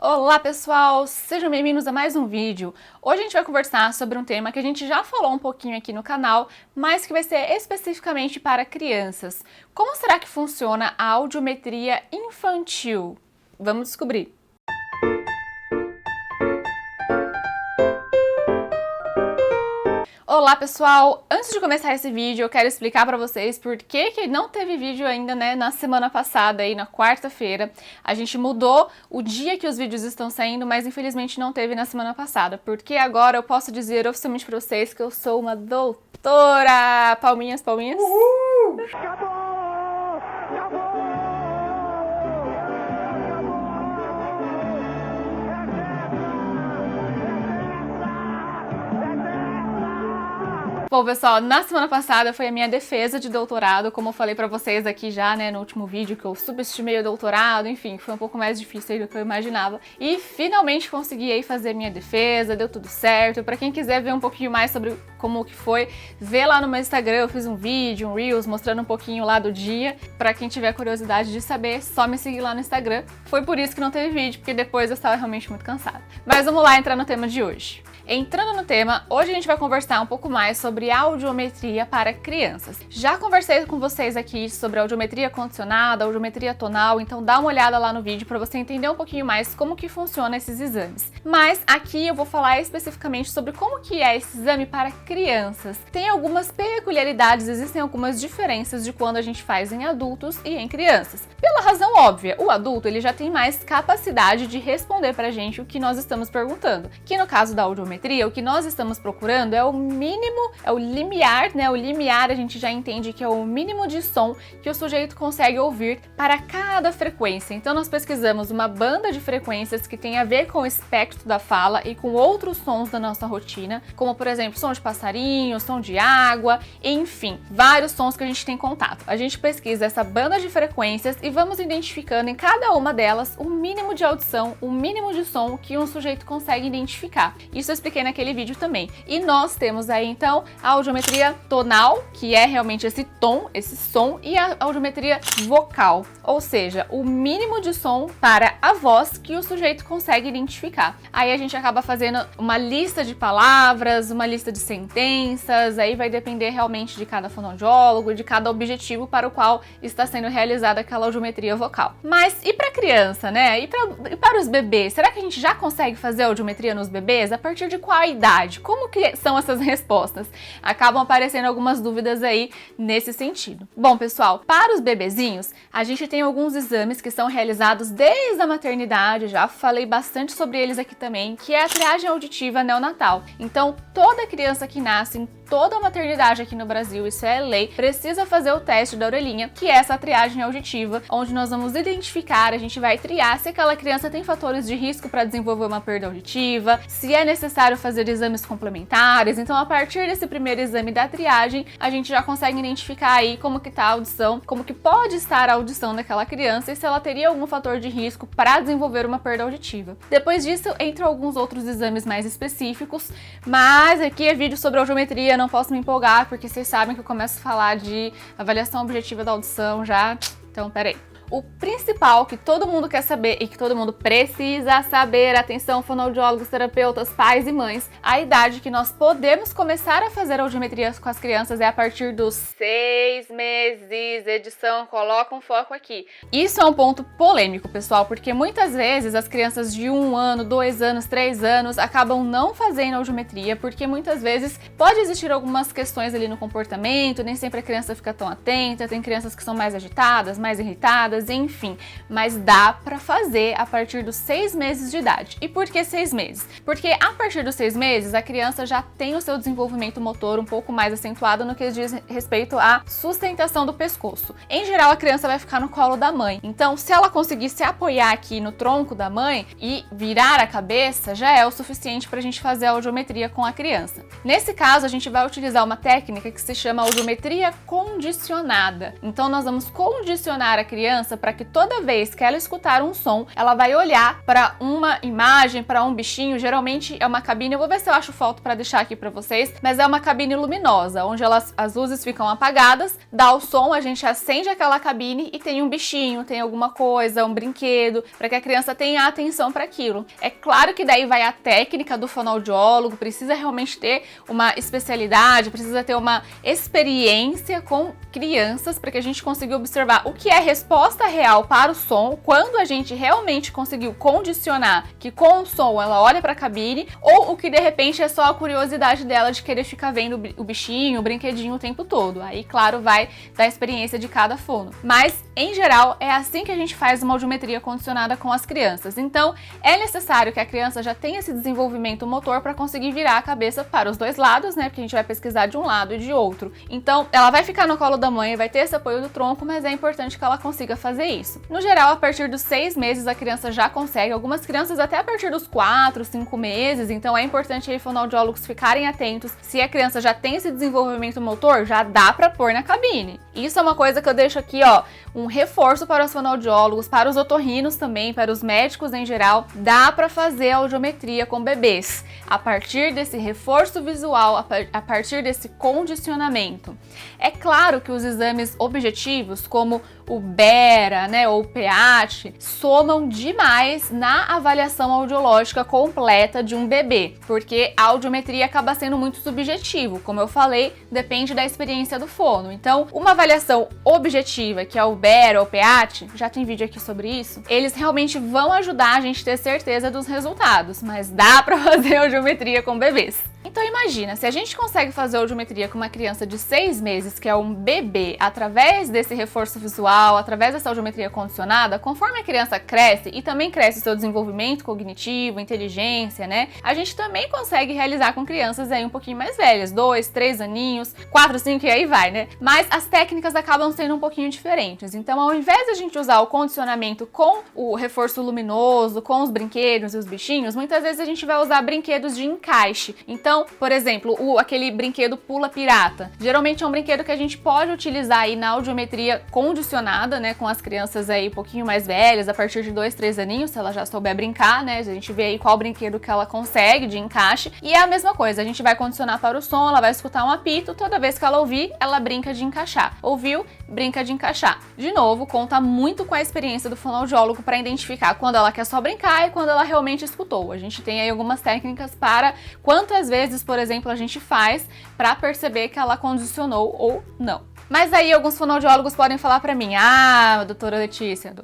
Olá pessoal, sejam bem-vindos a mais um vídeo. Hoje a gente vai conversar sobre um tema que a gente já falou um pouquinho aqui no canal, mas que vai ser especificamente para crianças. Como será que funciona a audiometria infantil? Vamos descobrir. Olá pessoal, antes de começar esse vídeo eu quero explicar para vocês por que não teve vídeo ainda, na semana passada, aí na quarta-feira. A gente mudou o dia que os vídeos estão saindo, mas infelizmente não teve na semana passada, porque agora eu posso dizer oficialmente para vocês que eu sou uma doutora! Palminhas, palminhas! Uhul! Acabou! Bom, pessoal, na semana passada foi a minha defesa de doutorado, como eu falei pra vocês aqui já, no último vídeo, que eu subestimei o doutorado, enfim, foi um pouco mais difícil aí do que eu imaginava. E finalmente consegui aí fazer minha defesa, deu tudo certo. Pra quem quiser ver um pouquinho mais sobre como que foi, vê lá no meu Instagram, eu fiz um vídeo, um Reels, mostrando um pouquinho lá do dia. Pra quem tiver curiosidade de saber, só me seguir lá no Instagram. Foi por isso que não teve vídeo, porque depois eu estava realmente muito cansada. Mas vamos lá entrar no tema de hoje. Entrando no tema, hoje a gente vai conversar um pouco mais sobre audiometria para crianças. Já conversei com vocês aqui sobre audiometria condicionada, audiometria tonal, então dá uma olhada lá no vídeo para você entender um pouquinho mais como que funciona esses exames. Mas aqui eu vou falar especificamente sobre como que é esse exame para crianças. Tem algumas peculiaridades, existem algumas diferenças de quando a gente faz em adultos e em crianças. Pela razão óbvia, o adulto ele já tem mais capacidade de responder pra gente o que nós estamos perguntando, que no caso da audiometria, o que nós estamos procurando é o mínimo, é o limiar, O limiar a gente já entende que é o mínimo de som que o sujeito consegue ouvir para cada frequência. Então nós pesquisamos uma banda de frequências que tem a ver com o espectro da fala e com outros sons da nossa rotina, como por exemplo, som de passarinho, som de água, enfim, vários sons que a gente tem contato. A gente pesquisa essa banda de frequências e vamos identificando em cada uma delas o mínimo de audição, o mínimo de som que um sujeito consegue identificar. Isso eu expliquei naquele vídeo também. E nós temos aí então a audiometria tonal, que é realmente esse tom, esse som, e a audiometria vocal, ou seja, o mínimo de som para a voz que o sujeito consegue identificar. Aí a gente acaba fazendo uma lista de palavras, uma lista de sentenças, aí vai depender realmente de cada fonoaudiólogo, de cada objetivo para o qual está sendo realizada aquela audiometria vocal. Mas e para criança, E para os bebês? Será que a gente já consegue fazer audiometria nos bebês? A partir de qual idade? Como que são essas respostas? Acabam aparecendo algumas dúvidas aí nesse sentido. Bom, pessoal, para os bebezinhos, a gente tem alguns exames que são realizados desde a maternidade, já falei bastante sobre eles aqui também, que é a triagem auditiva neonatal. Então, toda criança que nasce em toda a maternidade aqui no Brasil, isso é lei, precisa fazer o teste da orelhinha, que é essa triagem auditiva, onde nós vamos identificar, a gente vai triar se aquela criança tem fatores de risco para desenvolver uma perda auditiva, se é necessário fazer exames complementares. Então, a partir desse primeiro exame da triagem, a gente já consegue identificar aí como que tá a audição, como que pode estar a audição daquela criança e se ela teria algum fator de risco para desenvolver uma perda auditiva. Depois disso, entram alguns outros exames mais específicos, mas aqui é vídeo sobre audiometria, não posso me empolgar, porque vocês sabem que eu começo a falar de avaliação objetiva da audição já, então peraí. O principal que todo mundo quer saber e que todo mundo precisa saber, atenção fonoaudiólogos, terapeutas, pais e mães, a idade que nós podemos começar a fazer audiometria com as crianças é a partir dos 6 meses. Edição, coloca um foco aqui. Isso é um ponto polêmico, pessoal, porque muitas vezes as crianças de 1 ano, 2 anos, 3 anos acabam não fazendo audiometria, porque muitas vezes pode existir algumas questões ali no comportamento, nem sempre a criança fica tão atenta, tem crianças que são mais agitadas, mais irritadas, enfim, mas dá pra fazer a partir dos 6 meses de idade. E por que 6 meses? Porque a partir dos 6 meses a criança já tem o seu desenvolvimento motor um pouco mais acentuado no que diz respeito à sustentação do pescoço. Em geral, a criança vai ficar no colo da mãe. Então, se ela conseguir se apoiar aqui no tronco da mãe e virar a cabeça, já é o suficiente pra gente fazer a audiometria com a criança. Nesse caso, a gente vai utilizar uma técnica que se chama audiometria condicionada. Então, nós vamos condicionar a criança criança para que toda vez que ela escutar um som, ela vai olhar para uma imagem, para um bichinho. Geralmente é uma cabine, eu vou ver se eu acho foto para deixar aqui para vocês, mas é uma cabine luminosa, onde as luzes ficam apagadas, dá o som, a gente acende aquela cabine e tem um bichinho, tem alguma coisa, um brinquedo, para que a criança tenha atenção para aquilo. É claro que daí vai a técnica do fonoaudiólogo, precisa realmente ter uma especialidade, precisa ter uma experiência com crianças para que a gente consiga observar o que é resposta real para o som, quando a gente realmente conseguiu condicionar que com o som ela olha para a cabine, ou o que de repente é só a curiosidade dela de querer ficar vendo o bichinho, o brinquedinho o tempo todo. Aí, claro, vai da experiência de cada fono. Mas, em geral, é assim que a gente faz uma audiometria condicionada com as crianças. Então, é necessário que a criança já tenha esse desenvolvimento motor para conseguir virar a cabeça para os dois lados, né? Porque a gente vai pesquisar de um lado e de outro. Então, ela vai ficar no colo da mãe, vai ter esse apoio do tronco, mas é importante que ela consiga fazer isso. No geral, a partir dos 6 meses a criança já consegue, algumas crianças até a partir dos 4, 5 meses, então é importante aí fonoaudiólogos ficarem atentos. Se a criança já tem esse desenvolvimento motor, já dá para pôr na cabine. Isso é uma coisa que eu deixo aqui, ó, um reforço para os fonoaudiólogos, para os otorrinos também, para os médicos em geral. Dá para fazer audiometria com bebês a partir desse reforço visual, a partir desse condicionamento. É claro que os exames objetivos, como o BERA, né, ou o PEAT, somam demais na avaliação audiológica completa de um bebê, porque a audiometria acaba sendo muito subjetivo. Como eu falei, depende da experiência do fono. Então, uma avaliação objetiva, que é o BERA ou o PEAT, já tem vídeo aqui sobre isso, eles realmente vão ajudar a gente a ter certeza dos resultados, mas dá para fazer audiometria com bebês. Então imagina, se a gente consegue fazer audiometria com uma criança de 6 meses, que é um bebê, através desse reforço visual, através dessa audiometria condicionada, conforme a criança cresce e também cresce seu desenvolvimento cognitivo, inteligência, né? A gente também consegue realizar com crianças aí um pouquinho mais velhas, 2, 3 aninhos, 4, 5 e aí vai, né? Mas as técnicas acabam sendo um pouquinho diferentes. Então, ao invés de a gente usar o condicionamento com o reforço luminoso, com os brinquedos e os bichinhos, muitas vezes a gente vai usar brinquedos de encaixe. Então, por exemplo, aquele brinquedo pula pirata. Geralmente é um brinquedo que a gente pode utilizar aí na audiometria condicionada, né, com as crianças aí um pouquinho mais velhas, a partir de 2, 3 aninhos, se ela já souber brincar, né, a gente vê aí qual brinquedo que ela consegue de encaixe. E é a mesma coisa, a gente vai condicionar para o som, ela vai escutar um apito, toda vez que ela ouvir, ela brinca de encaixar. Ouviu? Brinca de encaixar. De novo, conta muito com a experiência do fonoaudiólogo para identificar quando ela quer só brincar e quando ela realmente escutou. A gente tem aí algumas técnicas para quantas vezes, por exemplo, a gente faz para perceber que ela condicionou ou não. Mas aí alguns fonoaudiólogos podem falar pra mim: ah, doutora Letícia,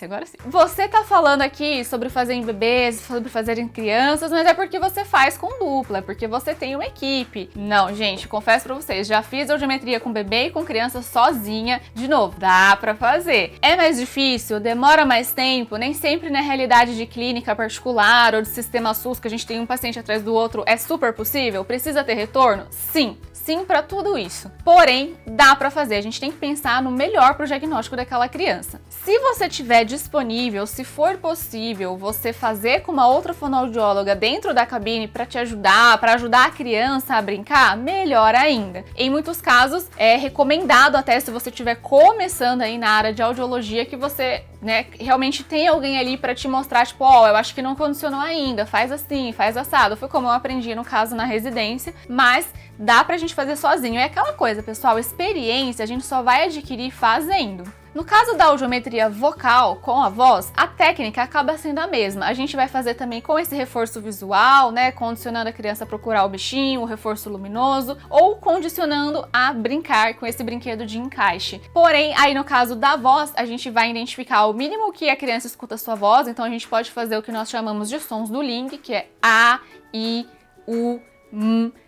agora sim. Você tá falando aqui sobre fazer em bebês, sobre fazer em crianças, mas é porque você faz com dupla, é porque você tem uma equipe. Não, gente, confesso pra vocês, já fiz audiometria com bebê e com criança sozinha. De novo, dá pra fazer. É mais difícil, demora mais tempo, nem sempre na realidade de clínica particular ou de sistema SUS, que a gente tem um paciente atrás do outro, é super possível? Precisa ter retorno? Sim. Sim para tudo isso. Porém, dá para fazer. A gente tem que pensar no melhor para o diagnóstico daquela criança. Se você tiver disponível, se for possível, você fazer com uma outra fonoaudióloga dentro da cabine para te ajudar, para ajudar a criança a brincar, melhor ainda. Em muitos casos, é recomendado até, se você estiver começando aí na área de audiologia, que você, né, realmente tem alguém ali para te mostrar, tipo, ó, eu acho que não condicionou ainda, faz assim, faz assado. Foi como eu aprendi no caso na residência, mas dá pra gente fazer sozinho. É aquela coisa, pessoal, experiência a gente só vai adquirir fazendo. No caso da audiometria vocal com a voz, a técnica acaba sendo a mesma. A gente vai fazer também com esse reforço visual, né, condicionando a criança a procurar o bichinho, o reforço luminoso, ou condicionando a brincar com esse brinquedo de encaixe. Porém, aí no caso da voz, a gente vai identificar o mínimo que a criança escuta a sua voz, então a gente pode fazer o que nós chamamos de sons do Ling, que é A, I, U,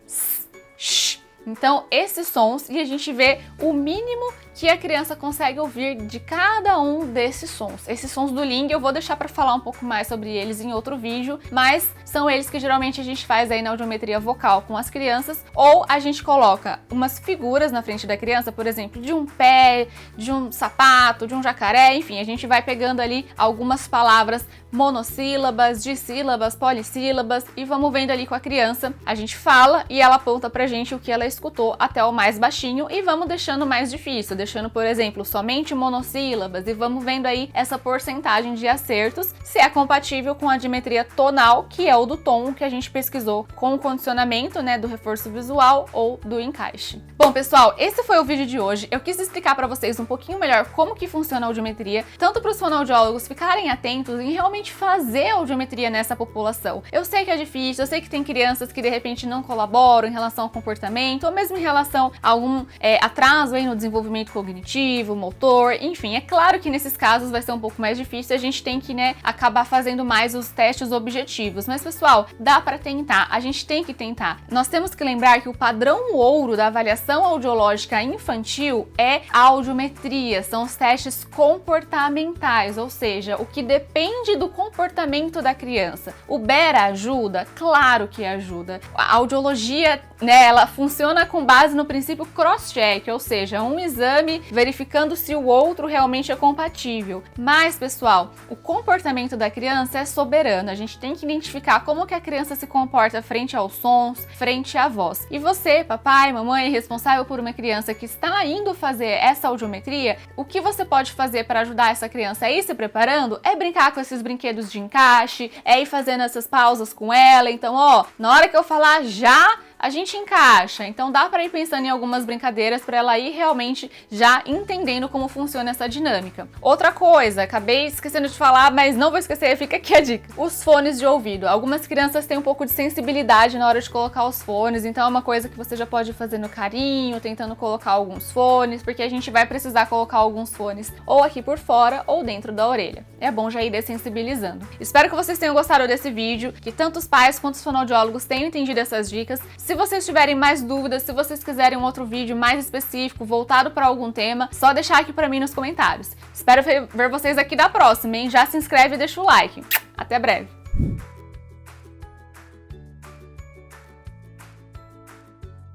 S, Sh. Então, esses sons, e a gente vê o mínimo que a criança consegue ouvir de cada um desses sons. Esses sons do Ling eu vou deixar para falar um pouco mais sobre eles em outro vídeo, mas são eles que geralmente a gente faz aí na audiometria vocal com as crianças, ou a gente coloca umas figuras na frente da criança, por exemplo, de um pé, de um sapato, de um jacaré, enfim, a gente vai pegando ali algumas palavras monossílabas, dissílabas, polissílabas e vamos vendo ali com a criança. A gente fala e ela aponta pra gente o que ela escutou até o mais baixinho e vamos deixando mais difícil. deixando, por exemplo, somente monossílabas e vamos vendo aí essa porcentagem de acertos, se é compatível com a dimetria tonal, que é o do tom que a gente pesquisou com o condicionamento, né, do reforço visual ou do encaixe. Bom, pessoal, esse foi o vídeo de hoje. Eu quis explicar para vocês um pouquinho melhor como que funciona a audiometria, tanto para os fonoaudiólogos ficarem atentos em realmente fazer audiometria nessa população. Eu sei que é difícil, eu sei que tem crianças que de repente não colaboram em relação ao comportamento, ou mesmo em relação a algum atraso aí no desenvolvimento cognitivo, motor, enfim, é claro que nesses casos vai ser um pouco mais difícil, a gente tem que, né, acabar fazendo mais os testes objetivos, mas pessoal, dá para tentar, a gente tem que tentar. Nós temos que lembrar que o padrão ouro da avaliação audiológica infantil é a audiometria, são os testes comportamentais, ou seja, o que depende do comportamento da criança. O BERA ajuda? Claro que ajuda. A audiologia, né, ela funciona com base no princípio cross-check, ou seja, um exame verificando se o outro realmente é compatível. Mas, pessoal, o comportamento da criança é soberano. A gente tem que identificar como que a criança se comporta frente aos sons, frente à voz. E você, papai, mamãe, responsável por uma criança que está indo fazer essa audiometria, o que você pode fazer para ajudar essa criança a ir se preparando é brincar com esses brinquedos de encaixe, é ir fazendo essas pausas com ela. Então, ó, na hora que eu falar já, a gente encaixa, então dá para ir pensando em algumas brincadeiras para ela ir realmente já entendendo como funciona essa dinâmica. Outra coisa, acabei esquecendo de falar, mas não vou esquecer, fica aqui a dica. Os fones de ouvido. Algumas crianças têm um pouco de sensibilidade na hora de colocar os fones, então é uma coisa que você já pode fazer no carinho, tentando colocar alguns fones, porque a gente vai precisar colocar alguns fones ou aqui por fora ou dentro da orelha. É bom já ir dessensibilizando. Espero que vocês tenham gostado desse vídeo, que tanto os pais quanto os fonoaudiólogos tenham entendido essas dicas. Se vocês tiverem mais dúvidas, se vocês quiserem um outro vídeo mais específico, voltado para algum tema, só deixar aqui para mim nos comentários. Espero ver vocês aqui da próxima, hein? Já se inscreve e deixa o like. Até breve!